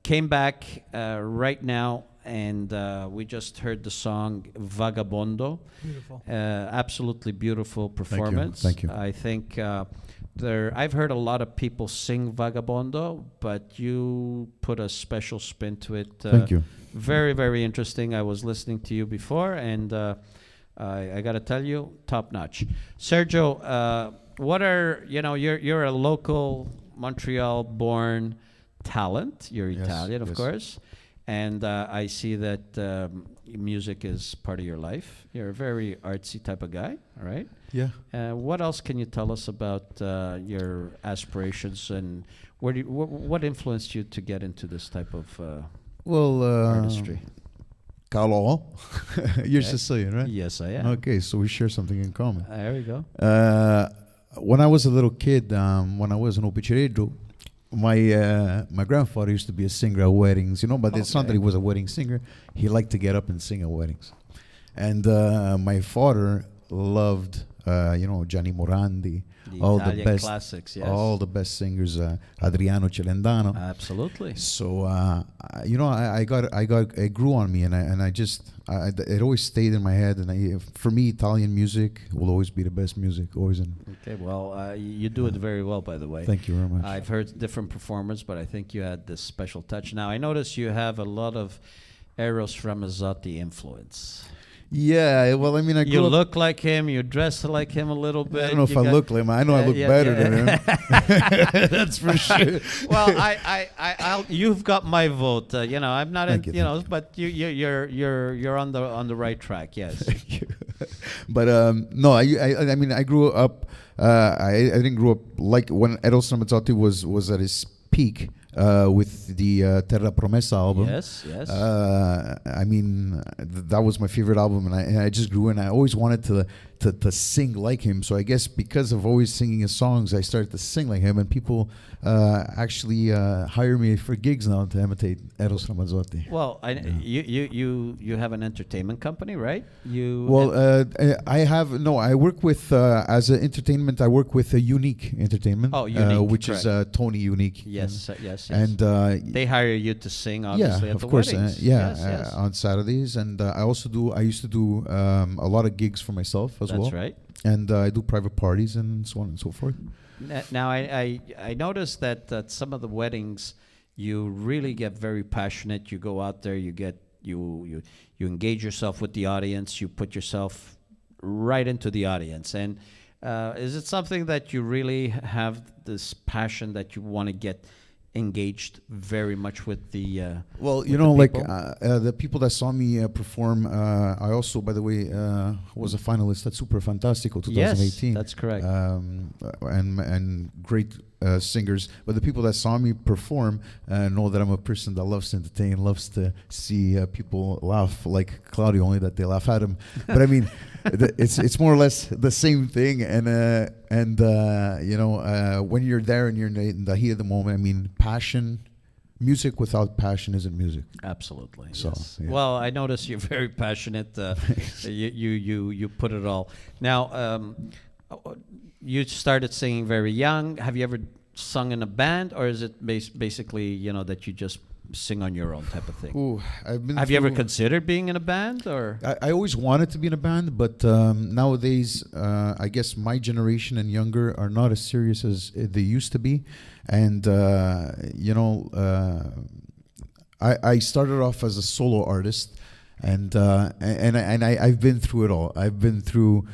came back right now, and we just heard the song Vagabondo. Beautiful. Absolutely beautiful performance. Thank you. I think I've heard a lot of people sing Vagabondo, but you put a special spin to it. Thank you. Very, very interesting. I was listening to you before, and I got to tell you, top notch. Sergio, you're a local Montreal-born talent. You're Yes, Italian, of yes. course. And I see that music is part of your life. You're a very artsy type of guy, all right? Yeah. What else can you tell us about your aspirations, and what influenced you to get into this type of artistry? Carlo, you're Okay. Sicilian, right? Yes, I am. Okay, so we share something in common. There we go. When I was a little kid, when I was an Opicireggio, my grandfather used to be a singer at weddings, but it's not Okay. that he was a wedding singer. He liked to get up and sing at weddings. And my father loved, Gianni Morandi, The all Italian the best classics, yes. all the best singers, Adriano Celentano. Absolutely. So it grew on me, and it always stayed in my head. And for me, Italian music will always be the best music, always. Okay, well, you do it very well, by the way. Thank you very much. I've heard different performers, but I think you had this special touch. Now, I notice you have a lot of Eros Ramazzotti influence. Yeah, well, I mean, I You grew up. look like him. You dress like him a little bit. I don't know if you I got- look like him. I know I look Yeah, better yeah. than him. That's for sure. Well, you've got my vote. I'm not, Thank you, but you're on the right track. Yes. Thank you. But no, I mean, I grew up. I didn't grow up like when Eros Ramazzotti was at his peak with the Terra Promessa album. Yes. Yes. I mean, that was my favorite album, and I just grew, and I always wanted to sing like him. So I guess because of always singing his songs, I started to sing like him, and people actually hire me for gigs now to imitate Eros Ramazzotti. Well, you have an entertainment company, right? I work with as an entertainment. I work with a Unique Entertainment, which correct. is Tony Unique. Yes, yes. And they hire you to sing, obviously, at of the course, weddings. Yes. on Saturdays, and I used to do a lot of gigs for myself as well. That's right. And I do private parties and so on and so forth. Now, I noticed that at some of the weddings, you really get very passionate. You go out there, you engage yourself with the audience. You put yourself right into the audience. And is it something that you really have this passion that you want to get engaged very much with the the people that saw me perform? I also, by the way, was a finalist at Super Fantastico 2018. Yes, that's correct. And great singers. But the people that saw me perform know that I'm a person that loves to entertain, loves to see people laugh, like Claudio, only that they laugh at him. But I mean, it's more or less the same thing. And when you're there and you're in the heat of the moment, I mean, passion. Music without passion isn't music. Absolutely. So, yes. yeah. Well, I notice you're very passionate. You put it all. Now, you started singing very young. Have you ever sung in a band, or is it basically that you just sing on your own type of thing? Ooh, Have you ever considered being in a band, or? I always wanted to be in a band, but nowadays, I guess my generation and younger are not as serious as they used to be. And, I started off as a solo artist, and I've been through it all. I've been through,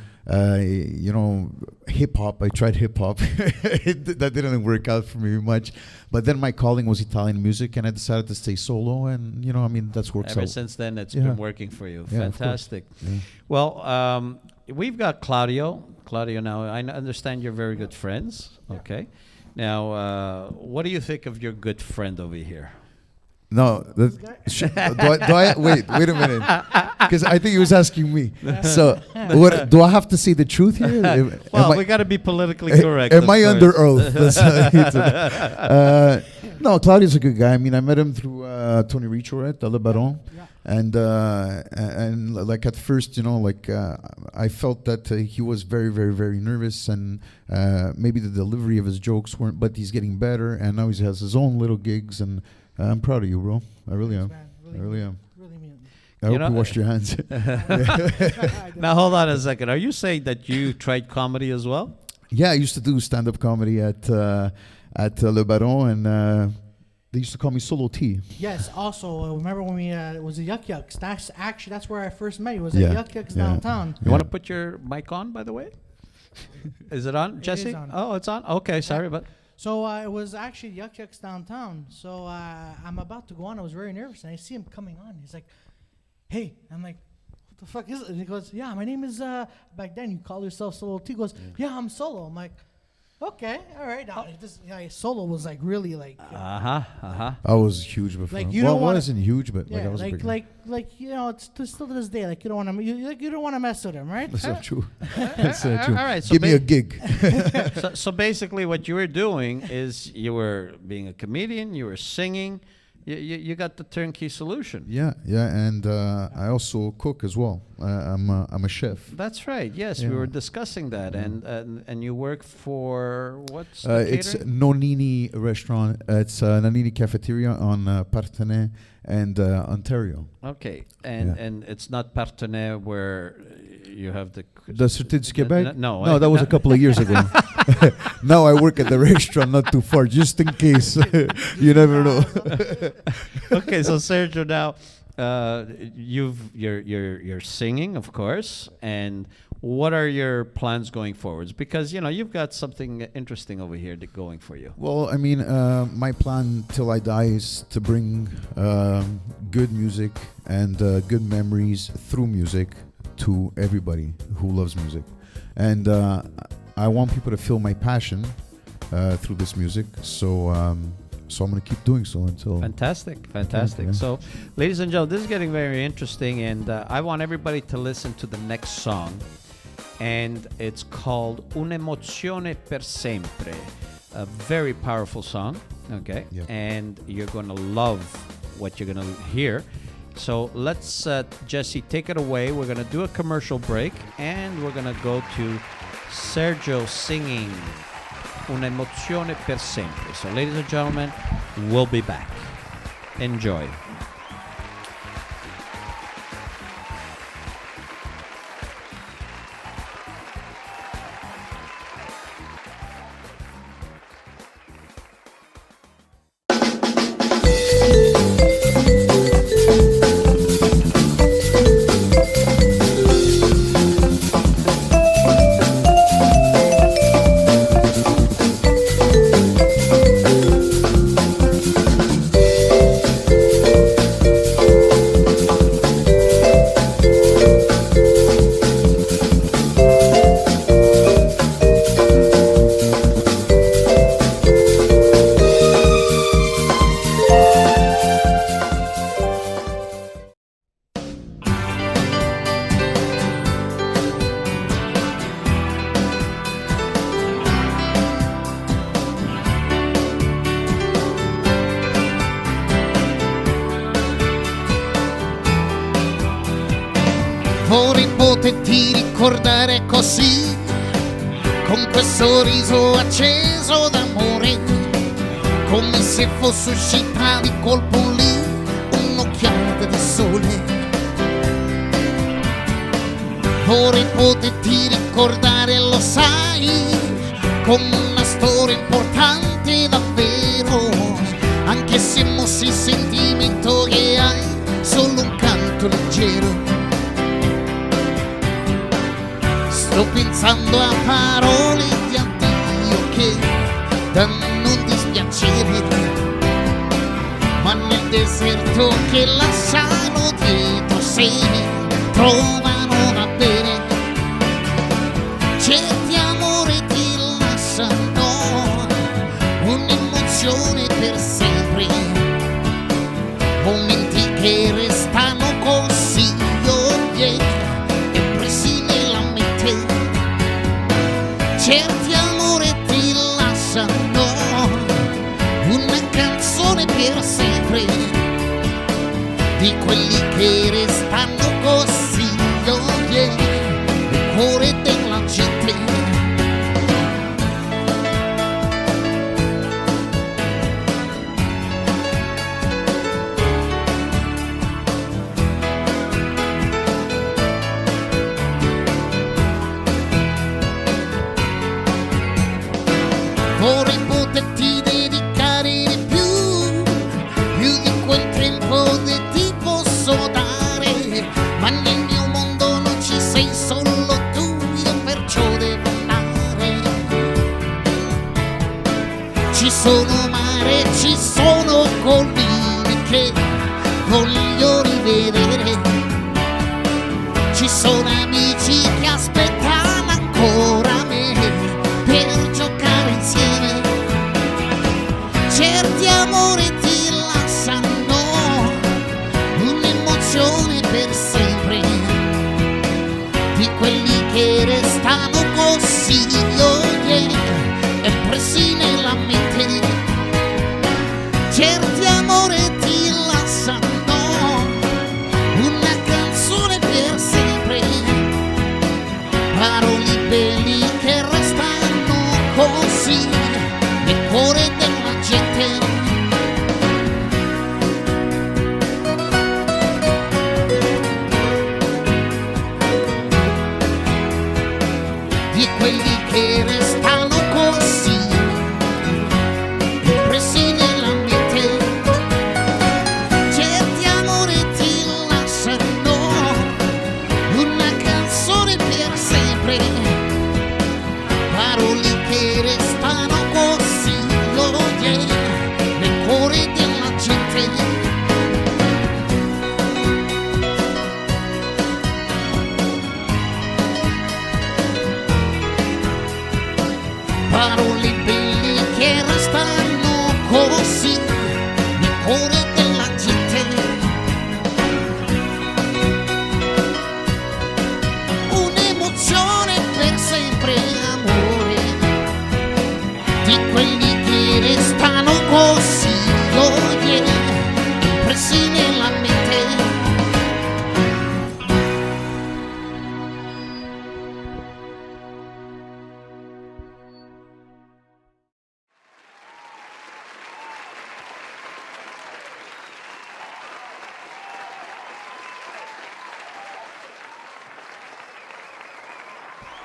hip hop. I tried hip hop. That didn't work out for me much. But then my calling was Italian music, and I decided to stay solo. And that's worked out. Ever since then, it's been working for you. Yeah, fantastic. Yeah. Well, we've got Claudio. Claudio, now I understand you're very good friends. Okay. Now, what do you think of your good friend over here? No, wait a minute, because I think he was asking me. So, what do I have to say the truth here? Well, we got to be politically correct. Am I under oath? No, Claudio's a good guy. I mean, I met him through Tony Riccio at Le Baron, and like at first, I felt that he was very, very, very nervous, and maybe the delivery of his jokes weren't. But he's getting better, and now he has his own little gigs, and I'm proud of you, bro. I really am. I really am. I hope you washed your hands. Now, hold on a second. Are you saying that you tried comedy as well? Yeah, I used to do stand-up comedy at Le Baron, and they used to call me Solo T. Yes. Also, remember when it was a Yuck Yucks? That's where I first met you. Was at Yuck Yucks downtown. You want to put your mic on, by the way? Is it on, Jesse? It is on. Oh, it's on. Okay, sorry, but. So it was actually Yuck Yucks downtown. So I'm about to go on. I was very nervous, and I see him coming on. He's like, "Hey," I'm like, "What the fuck is it?" And he goes, "Yeah, my name is." Back then, you call yourself Solo T. He goes, "Yeah, I'm Solo." I'm like, "Okay, all right." Now, Solo was like really like. I was huge before. Like I wasn't huge, but I was big. It's still to this day. Like you don't want to, you don't want to mess with him, right? That's not true. That's not true. All right, so give me a gig. so basically, what you were doing is you were being a comedian. You were singing. You got the turnkey solution. Yeah, and I also cook as well. I'm a chef. That's right. Yes, we were discussing that, and you work for what's it's Nonini restaurant. It's Nonini cafeteria on Partenay and Ontario. Okay, and it's not Partenay where you have the Sûreté du Québec. No, that was a couple of years ago. Now I work at the restaurant, not too far, just in case. You never know. Okay, so Sergio, now you're singing, of course, and what are your plans going forwards? Because you've got something interesting over here going for you. Well, I mean, my plan till I die is to bring good music and good memories through music to everybody who loves music, and I want people to feel my passion through this music. So I'm going to keep doing so until. Fantastic. Yeah. So, ladies and gentlemen, this is getting very interesting, and I want everybody to listen to the next song. and it's called Un'emozione per sempre. A very powerful song, okay? Yep. And you're going to love what you're going to hear. So let's, Jesse, take it away. We're going to do a commercial break, and we're going to go to Sergio singing Un'emozione per sempre. So, ladies and gentlemen, we'll be back. Enjoy. Vorrei poterti ricordare così, con quel sorriso acceso d'amore, come se fosse uscita di colpo lì un'occhiata di sole. Vorrei poterti ricordare, lo sai, come una storia importante davvero, anche se mossi il sentimento che hai, solo un canto leggero. Sto pensando a parole di addio che danno dispiacere, ma nel deserto che lasciano dietro sé trovano da bere. Certi amori ti lasciano un'emozione per sempre, momenti che restano così e presi nella mente. Certi amori ti lasciano una canzone per sempre, di quelli che restano così nel cuore della gente. Vorrei poterti dedicare di più di quel tempo che ti posso dare, ma nel mio mondo non ci sei solo tu, io perciò devo andare. Ci sono mare, ci sono colline che voglio rivedere, ci sono amici che aspettano ancora me per giocare insieme. Certi amori ti lasciano un'emozione per sempre, di quelli che restano così e presi nella mente. Certi amori ti lasciano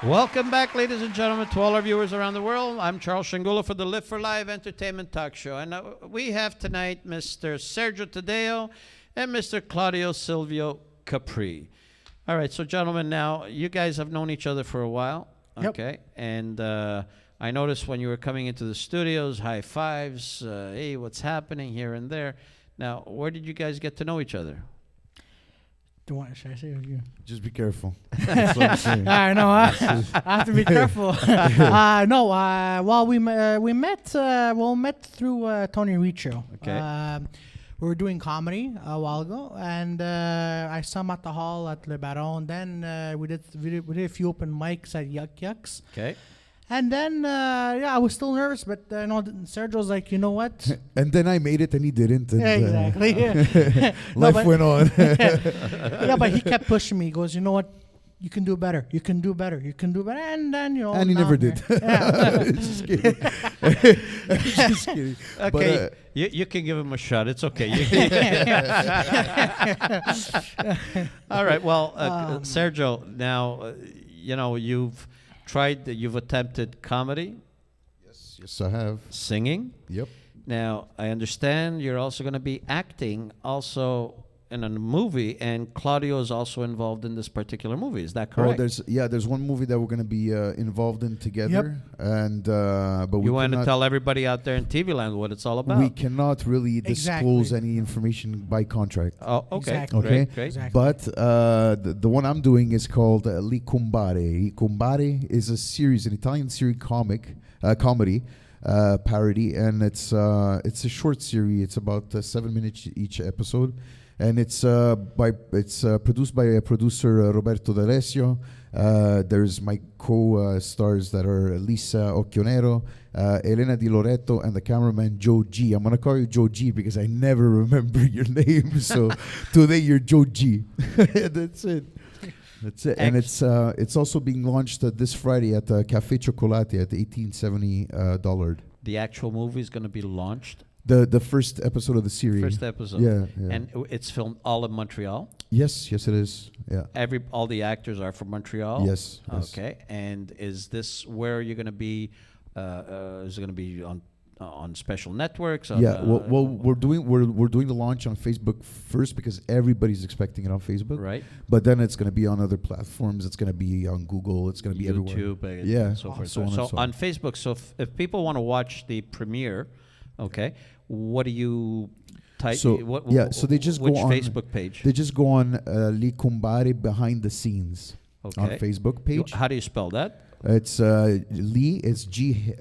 Welcome back, ladies and gentlemen, to all our viewers around the world. I'm Charles Sciangula for the Live4Live Entertainment Talk Show. And we have tonight Mr. Sergio Taddeo and Mr. Claudio Silvio Capri. All right, so gentlemen, now you guys have known each other for a while. Yep. Okay. And I noticed when you were coming into the studios, high fives, hey, what's happening here and there. Now, where did you guys get to know each other? Should I say it or you? Just be careful. That's what I'm saying. I know. I have to be careful. Well, we met through Tony Riccio. Okay. We were doing comedy a while ago, and I saw him at the hall at Le Baron. Then we did a few open mics at Yuck Yucks. Okay. And then, I was still nervous, but Sergio's like, you know what? And then I made it and he didn't. And, Exactly. life went on. Yeah, but he kept pushing me. He goes, you know what? You can do better. You can do better. You can do better. And then, And he never did. Yeah. Just kidding. Just kidding. Okay, But, you can give him a shot. It's okay. All right. Well, Sergio, now, you've attempted comedy, yes, I have. singing. Yep. Now, I understand you're also going to be acting also in a movie, and Claudio is also involved in this particular movie. Is that correct? There's one movie that we're going to be involved in together, and but You want to tell everybody out there in TV land what it's all about? we cannot really disclose Exactly. any information by contract. Oh, okay. Exactly. Okay, Great. Exactly. but the one I'm doing is called Li Cumbare. Cumbare is a series, an Italian series comedy parody, and it's a short series. It's about 7 minutes each episode, and it's produced by a producer Roberto D'Alessio. There's my co-stars that are Lisa Occhionero, Elena Di Loreto, and the cameraman Joe G. I'm gonna call you Joe G because I never remember your name. So today you're Joe G. That's it. That's it. And it's also being launched this Friday at Cafe Chocolate at $18.70. The actual movie is going to be launched. The first episode of the series. First episode. Yeah. And it's filmed all in Montreal. Yes, it is. Yeah. All the actors are from Montreal. Yes. Okay. And is this where you're going to be? Is it going to be on special networks? Yeah. Well, we're doing the launch on Facebook first because everybody's expecting it on Facebook. Right. But then it's going to be on other platforms. It's going to be on Google. It's going to be YouTube, everywhere. and so forth. So on Facebook. So if people want to watch the premiere, okay, what do you type? So they just which go on Facebook page? They just go on Li Cumbare behind the scenes on Facebook page. How do you spell that? It's Li. It's Gli.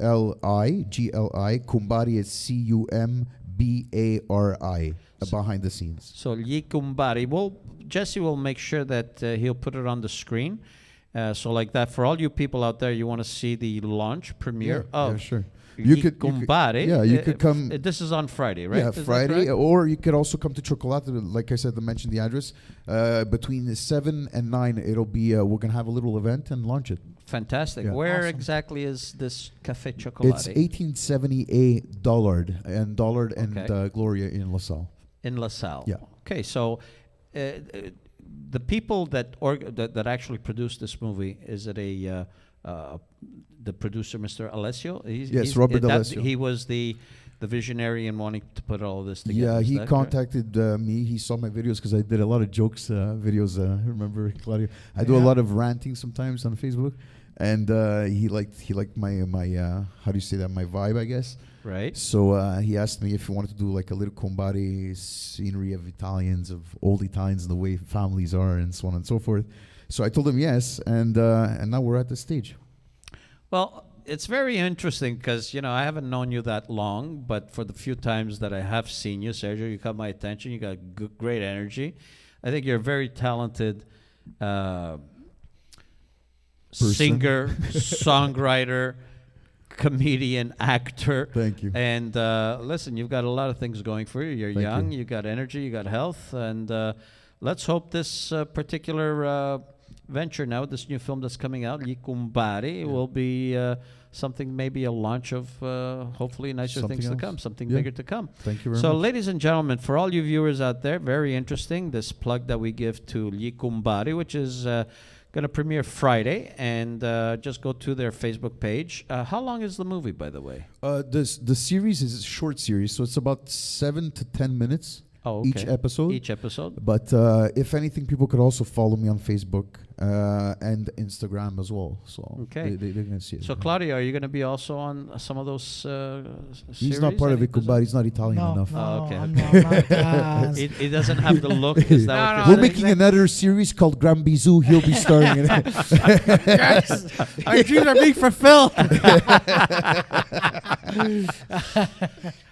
Cumbari is Cumbari. Behind the scenes. So Li Cumbari. Well, Jesse will make sure that he'll put it on the screen. So like that, for all you people out there, you want to see the launch premiere of sure. You could come. This is on Friday, right? Yeah, Is that Friday, correct? or you could also come to Chocolate. Like I said, I mentioned the address. Between 7 and 9, it'll be. We're gonna have a little event and launch it. Fantastic. Yeah. Where Awesome. exactly is this Cafe Chocolate? It's $18.70 Dollard and Gloria in LaSalle. In LaSalle. Yeah. Okay, so the people that actually produced this movie, is it the producer, Mr. Alessio? Yes, Robert Alessio. He was the visionary in wanting to put all this together. Yeah, Is he that contacted me. He saw my videos because I did a lot of jokes videos. Remember, Claudio? I do a lot of ranting sometimes on Facebook, and he liked my how do you say that? My vibe, I guess. Right. So he asked me if he wanted to do like a little combari scenery of Italians, of old Italians, and the way families are, and so on and so forth. So I told him yes, and now we're at the stage. Well, it's very interesting because, I haven't known you that long, but for the few times that I have seen you, Sergio, you caught my attention. You got great energy. I think you're a very talented singer, songwriter, comedian, actor. Thank you. And listen, you've got a lot of things going for you. You're young, you got energy, you got health, and let's hope this particular venture now, this new film that's coming out, Li Cumbari, will be something, maybe a launch of hopefully nicer Something things else. to come, something bigger to come. Thank you very So, much. ladies and gentlemen, for all you viewers out there, very interesting, this plug that we give to Li Cumbari, which is Gonna premiere Friday, and just go to their Facebook page. How long is the movie, by the way? The series is a short series, so it's about 7 to 10 minutes each episode. Each episode. But if anything, people could also follow me on Facebook and Instagram as well. So they're gonna see it. So Claudio, are you gonna be also on some of those series? He's not part of it, but he's not Italian enough. Okay. I'm not, It doesn't have the look. Is that what We're you're making another series called Grand Bisou. He'll be starring in it. Yes, our dreams are being fulfilled.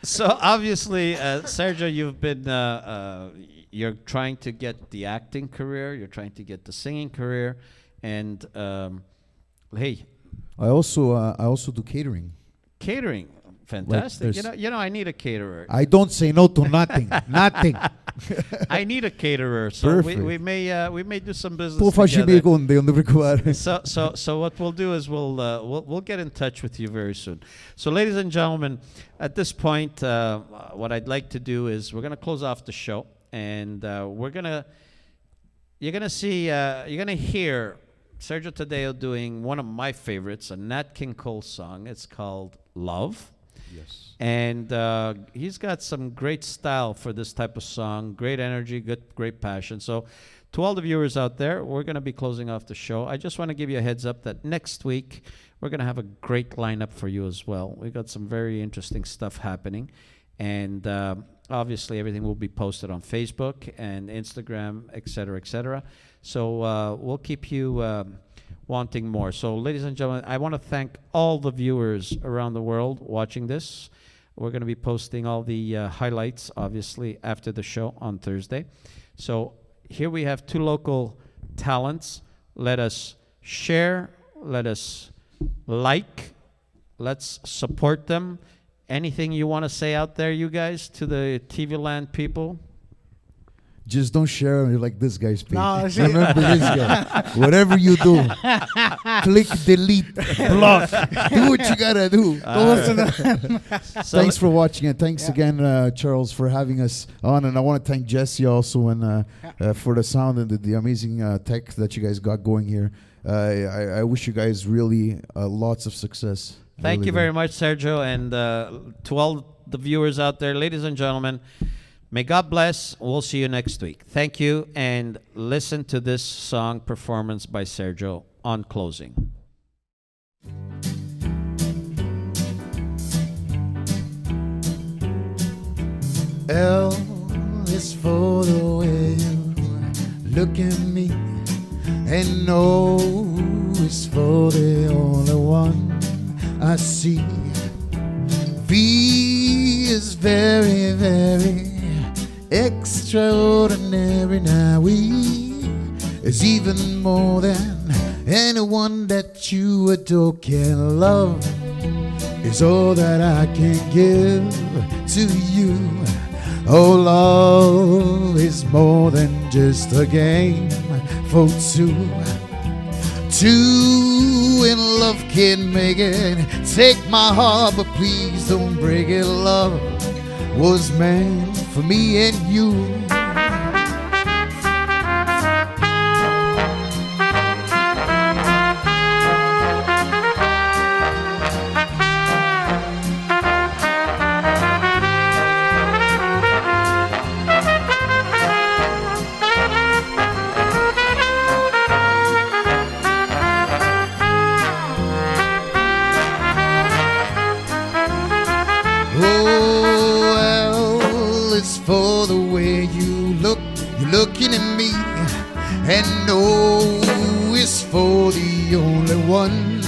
So obviously, Sergio, you've been you're trying to get the acting career, you're trying to get the singing career, and hey, I also do catering. catering, fantastic. there's- You know, I need a caterer. I don't say no to nothing. Nothing. I need a caterer, so we Perfect. may do some business Può farci together. conde, non preoccupare. So what we'll do is we'll get in touch with you very soon. So ladies and gentlemen, at this point, what I'd like to do is we're gonna close off the show, and you're gonna hear Sergio Taddeo doing one of my favorites, a Nat King Cole song. It's called Love. Yes. And he's got some great style for this type of song, great energy, great passion. So to all the viewers out there, we're going to be closing off the show. I just want to give you a heads up that next week, we're going to have a great lineup for you as well. We've got some very interesting stuff happening. And obviously, everything will be posted on Facebook and Instagram, et cetera, et cetera. So we'll keep you wanting more. So ladies and gentlemen, I want to thank all the viewers around the world watching this. We're going to be posting all the highlights, obviously, after the show on Thursday. So here we have two local talents. Let us share. Let us like. Let's support them. Anything you want to say out there, you guys, to the TV Land people? Just don't share it like this guy's page. No, see- Remember this guy. Whatever you do, click delete, block. Do what you gotta do. So Thanks for watching, and thanks again, Charles, for having us on. And I want to thank Jesse also and for the sound and the amazing tech that you guys got going here. I wish you guys really lots of success. Thank Really you do. very much, Sergio, and to all the viewers out there, ladies and gentlemen, may God bless. We'll see you next week. Thank you, and listen to this song performance by Sergio on closing. L is for the way you look at me, and O is for the only one I see. V is very, very extraordinary. Now we is even more than anyone that you adore can love. Is all that I can give to you. Oh, love is more than just a game for two. Two in love can make it. Take my heart, but please don't break it. Love was meant for me and you. For the way you look, you're looking at me, and no is for the only one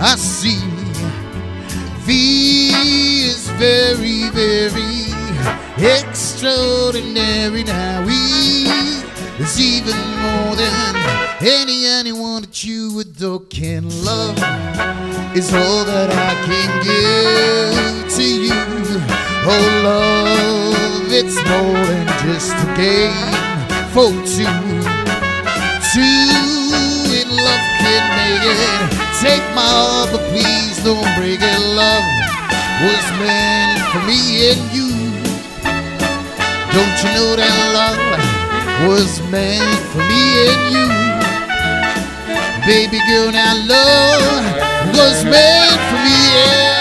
I see. V is very, very extraordinary. Now we is even more than anyone that you adore can love. Is all that I can give to you. Oh, love, it's more than just a game for two. Two in love can make it. Take my heart, but please don't break it. Love was meant for me and you. Don't you know that love was meant for me and you? Baby girl, now love was meant for me, yeah.